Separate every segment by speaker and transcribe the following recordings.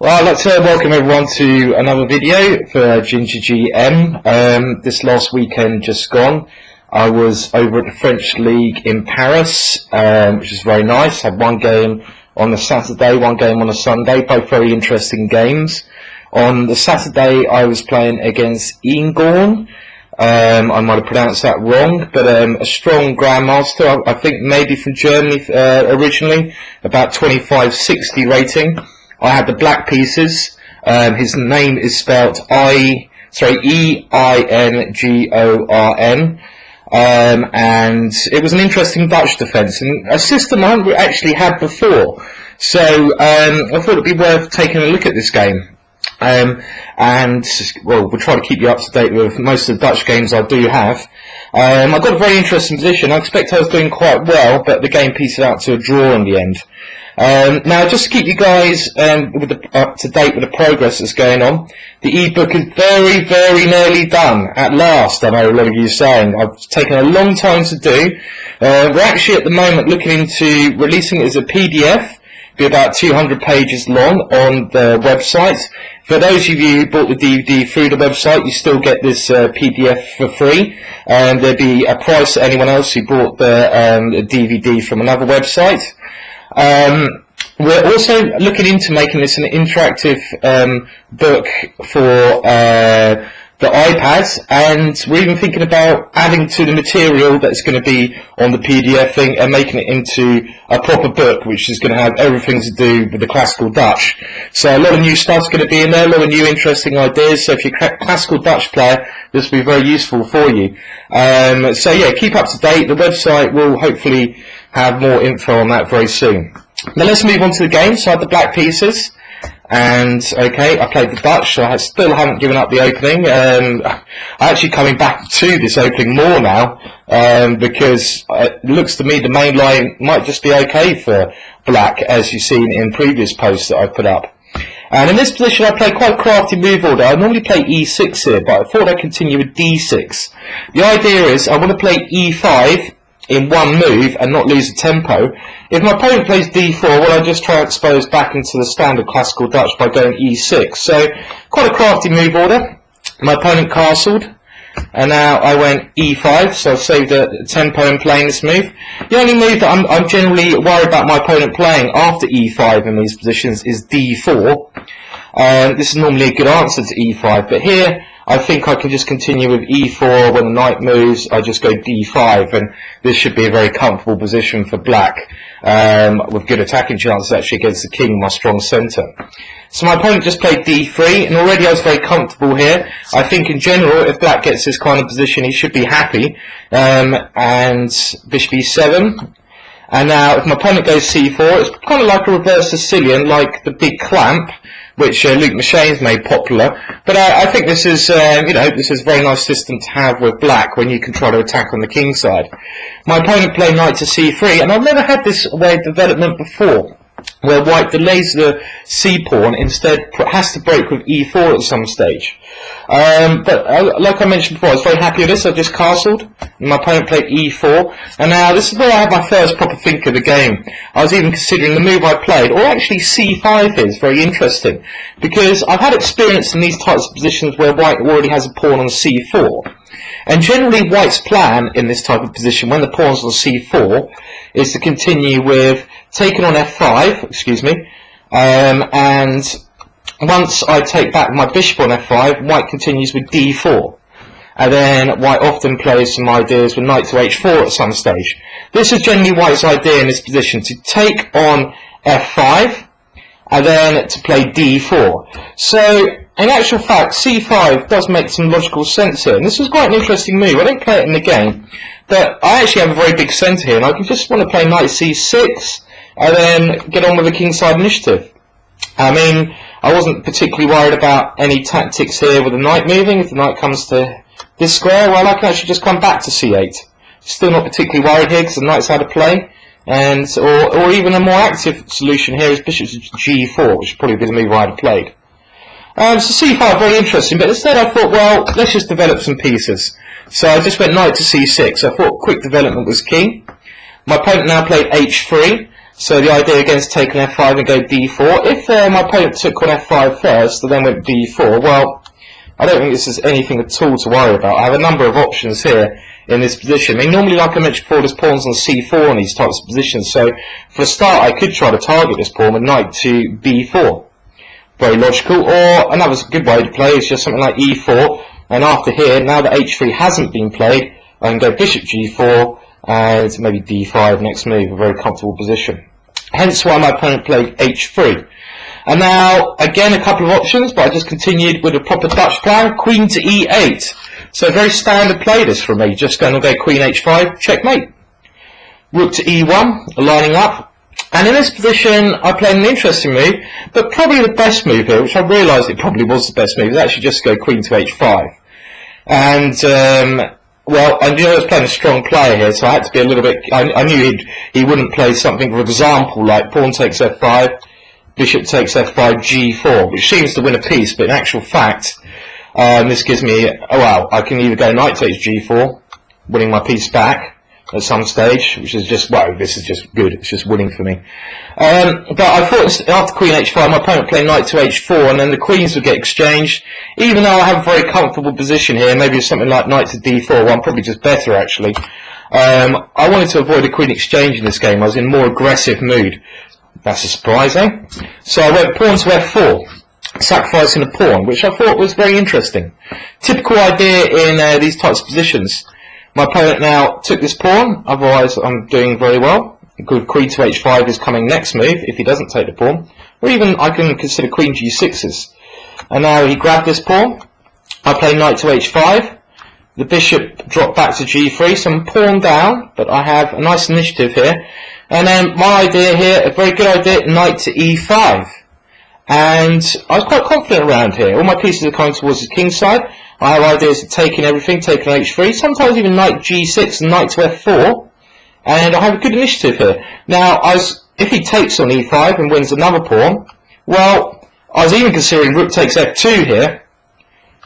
Speaker 1: Well, I'd like to welcome everyone to another video for GingerGm. This last weekend just gone, I was over at the French League in Paris, which is very nice. Had one game on the Saturday, one game on the Sunday, both very interesting games. On the Saturday, I was playing against V.Eingorn. I might have pronounced that wrong, but a strong Grandmaster, I think maybe from Germany originally, about 2560 rating. I had the black pieces. His name is spelled E-I-N-G-O-R-N. And it was an interesting Dutch defence, and a system I haven't actually had before. So I thought it'd be worth taking a look at this game. And well, we'll try to keep you up to date with most of the Dutch games I do have. I got a very interesting position. I expect I was doing quite well, but the game pieced out to a draw in the end. Now, just to keep you guys up to date with the progress that's going on, the ebook is very, very nearly done. At last, I know a lot of you are saying. It's taken a long time to do. We're actually at the moment looking into releasing it as a PDF. Be about 200 pages long on the website. For those of you who bought the DVD through the website, you still get this PDF for free, and there'll be a price to anyone else who bought the DVD from another website. We're also looking into making this an interactive book for the iPads, and we're even thinking about adding to the material that's going to be on the PDF thing and making it into a proper book, which is going to have everything to do with the classical Dutch. So a lot of new stuff's going to be in there, a lot of new interesting ideas. So if you're a classical Dutch player, this will be very useful for you. So yeah, keep up to date. The website will hopefully have more info on that very soon. Now let's move on to the game. So I had the black pieces. And okay, I played the Dutch, so I still haven't given up the opening. I'm actually coming back to this opening more now, because it looks to me the main line might just be okay for black, as you've seen in previous posts that I've put up. And in this position I play quite a crafty move order. I normally play E6 here, but I thought I'd continue with D6. The idea is I want to play E5 in one move and not lose the tempo. If my opponent plays D4, well, I just transpose back into the standard classical Dutch by going E6. So quite a crafty move order. My opponent castled, and now I went E5, so I've saved the tempo in playing this move. The only move that I'm generally worried about my opponent playing after E5 in these positions is D4. This is normally a good answer to E5, but here I think I can just continue with E4. When the knight moves, I just go D5, and this should be a very comfortable position for black, with good attacking chances actually against the king, my strong centre. So my opponent just played D3, and already I was very comfortable here. I think in general, if black gets this kind of position, he should be happy. And bishop E7. And now, if my opponent goes C4, it's kind of like a reverse Sicilian, like the big clamp, which Luke Machane's made popular. But I think this is, this is a very nice system to have with black when you can try to attack on the king side. My opponent played knight to C3, and I've never had this way of development before, where white delays the C pawn, instead has to break with E4 at some stage. But like I mentioned before, I was very happy with this. I just castled, and my opponent played E4, and now this is where I had my first proper think of the game. I was even considering the move I played, or actually C5 is very interesting, because I've had experience in these types of positions where white already has a pawn on C4. And generally white's plan in this type of position, when the pawn's on C4, is to continue with taking on F5, and once I take back my bishop on F5, white continues with D4. And then white often plays some ideas with knight to H4 at some stage. This is generally white's idea in this position, to take on F5, and then to play D4. So, in actual fact, C5 does make some logical sense here. And this was quite an interesting move. I don't play it in the game, but I actually have a very big centre here, and I just want to play knight C6, and then get on with the kingside initiative. I mean, I wasn't particularly worried about any tactics here with the knight moving. If the knight comes to this square, well, I can actually just come back to C8. Still not particularly worried here, because the knight's out of play. And or even a more active solution here is bishop to G4, which would probably be the move I'd have played. So C5, very interesting, but instead I thought, well, let's just develop some pieces. So I just went knight to C6. I thought quick development was key. My opponent now played H3. So the idea again is take on f5 and go d4. If my opponent took on f5 first and then went d4, well, I don't think this is anything at all to worry about. I have a number of options here in this position. I mean, normally, like I mentioned before, there's pawns on c4 in these types of positions. So for a start, I could try to target this pawn with knight to b4. Very logical. Or another good way to play is just something like e4. And after here, now that h3 hasn't been played, I can go bishop g4 and maybe d5 next move, a very comfortable position. Hence why my opponent played h3. And now, again, a couple of options, but I just continued with a proper Dutch plan, queen to e8. So very standard play this for me, just going to go queen h5, checkmate. Rook to e1, lining up. And in this position, I played an interesting move, but probably the best move here, which I realised it probably was the best move, is actually just go queen to h5. And, well, I knew I was playing a strong player here, so I had to be a little bit, I knew he wouldn't play something, for example, like pawn takes f5, bishop takes f5, g4, which seems to win a piece, but in actual fact, this gives me, oh well, I can either go knight takes g4, winning my piece back at some stage, which is just, well, this is just good, it's just winning for me. But I thought after queen h5, my opponent played knight to h4, and then the queens would get exchanged, even though I have a very comfortable position here, maybe it's something like knight to d4, well, I'm probably just better actually. I wanted to avoid a queen exchange in this game, I was in a more aggressive mood. That's a surprise, eh? So I went pawn to f4, sacrificing a pawn, which I thought was very interesting. Typical idea in these types of positions. My opponent now took this pawn, otherwise I'm doing very well. Good queen to h5 is coming next move, if he doesn't take the pawn. Or even I can consider queen g6s. And now he grabbed this pawn. I play knight to h5. The bishop dropped back to g3, so I'm pawn down, but I have a nice initiative here. And then my idea here, a very good idea, knight to e5. And I was quite confident around here. All my pieces are coming towards the king side. I have ideas of taking everything, taking h3, sometimes even knight g6 and knight to f4. And I have a good initiative here. Now, if he takes on e5 and wins another pawn, well, I was even considering rook takes f2 here,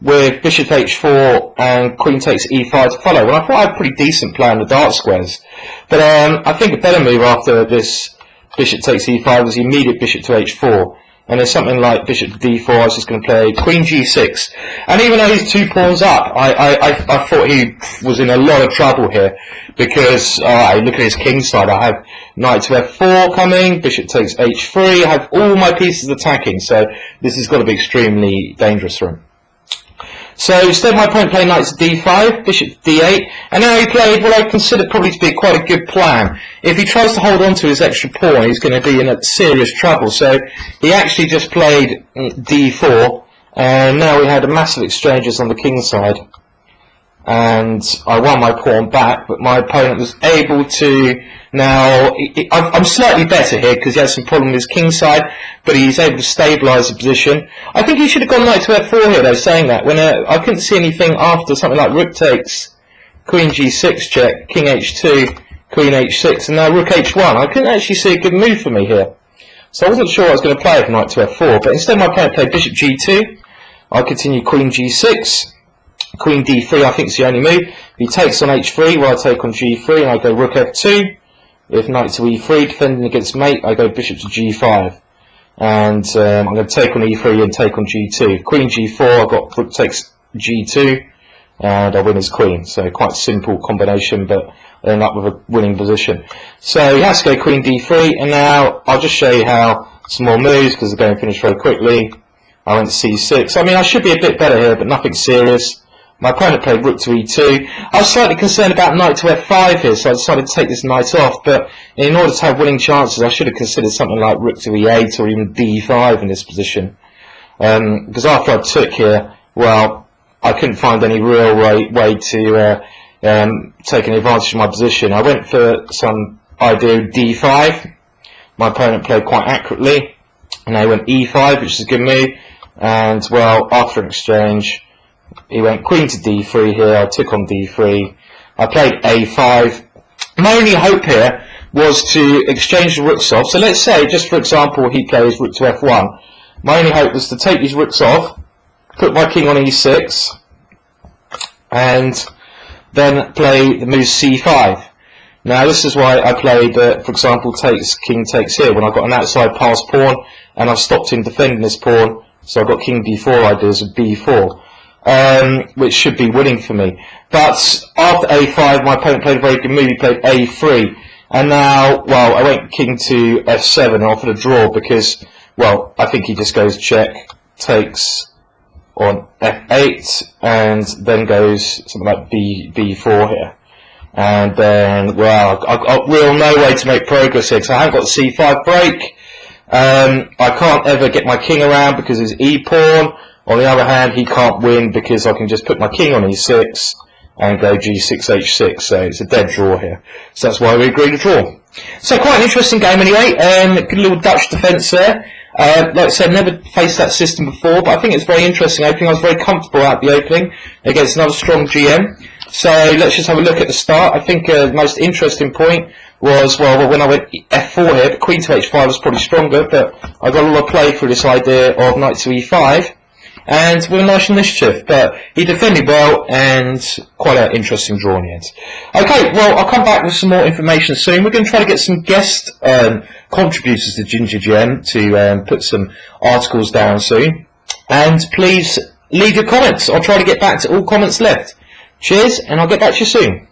Speaker 1: with bishop h4 and queen takes e5 to follow. And I thought I had a pretty decent play on the dark squares. But I think a better move after this bishop takes e5 was the immediate bishop to h4. And there's something like bishop to d4, I was just going to play queen g6. And even though he's 2 pawns up, I thought he was in a lot of trouble here. Because, look at his king side, I have knight to f4 coming, bishop takes h3, I have all my pieces attacking. So this has got to be extremely dangerous for him. So instead my opponent played knight to d5, bishop to d8, and now he played what I consider probably to be quite a good plan. If he tries to hold on to his extra pawn, he's going to be in a serious trouble. So he actually just played d4, and now we had a massive exchanges on the king side. And I won my pawn back, but my opponent was able to now, I'm slightly better here because he has some problem with his king side, but he's able to stabilise the position. I think he should have gone knight to f4 here though, saying that, when I couldn't see anything after something like rook takes, queen g6 check, king h2, queen h6, and now rook h1. I couldn't actually see a good move for me here. So I wasn't sure I was going to play with knight to f4, but instead my opponent played bishop g2, I continue queen g6, queen d3 I think is the only move. If he takes on h3, well I take on g3 and I go rook f2. If knight to e3, defending against mate, I go bishop to g5. And I'm going to take on e3 and take on g2. Queen g4, I've got rook takes g2, and I win his queen. So quite simple combination, but I end up with a winning position. So he has to go queen d3, and now I'll just show you how some more moves, because the game finished very quickly. I went c6. I mean, I should be a bit better here, but nothing serious. My opponent played rook to e2. I was slightly concerned about knight to f5 here, so I decided to take this knight off, but in order to have winning chances, I should have considered something like rook to e8 or even d5 in this position. Because after I took here, well, I couldn't find any real way to take any advantage of my position. I went for some idea of d5. My opponent played quite accurately, and they went e5, which is a good move, and, well, after an exchange, he went queen to d3 here, I took on d3, I played a5. My only hope here was to exchange the rooks off. So let's say, just for example, he plays rook to f1. My only hope was to take these rooks off, put my king on e6, and then play the move c5. Now this is why I played, for example, king takes here, when I got an outside pass pawn, and I stopped him defending this pawn, so I got king d4 ideas of b4, which should be winning for me. But after a5, my opponent played a very good move. He played a3, and now, well, I went king to f7 and offered a draw because, well, I think he just goes check, takes on f8, and then goes something like b4 here. And then, well, we're on no way to make progress here because I haven't got the c5 break. I can't ever get my king around because his e-pawn. On the other hand, he can't win because I can just put my king on e6 and go g6, h6. So it's a dead draw here. So that's why we agreed to draw. So quite an interesting game anyway. Good little Dutch defence there. Like I said, never faced that system before, but I think it's very interesting opening. I was very comfortable at the opening against another strong GM. So let's just have a look at the start. I think the most interesting point was, well, when I went f4 here, but queen to h5 was probably stronger, but I got a lot of play through this idea of knight to e5, and with a nice initiative. But he defended well, and quite an interesting draw in the end. Okay, well, I'll come back with some more information soon. We're going to try to get some guest contributors to GingerGm to put some articles down soon. And please leave your comments. I'll try to get back to all comments left. Cheers, and I'll get back to you soon.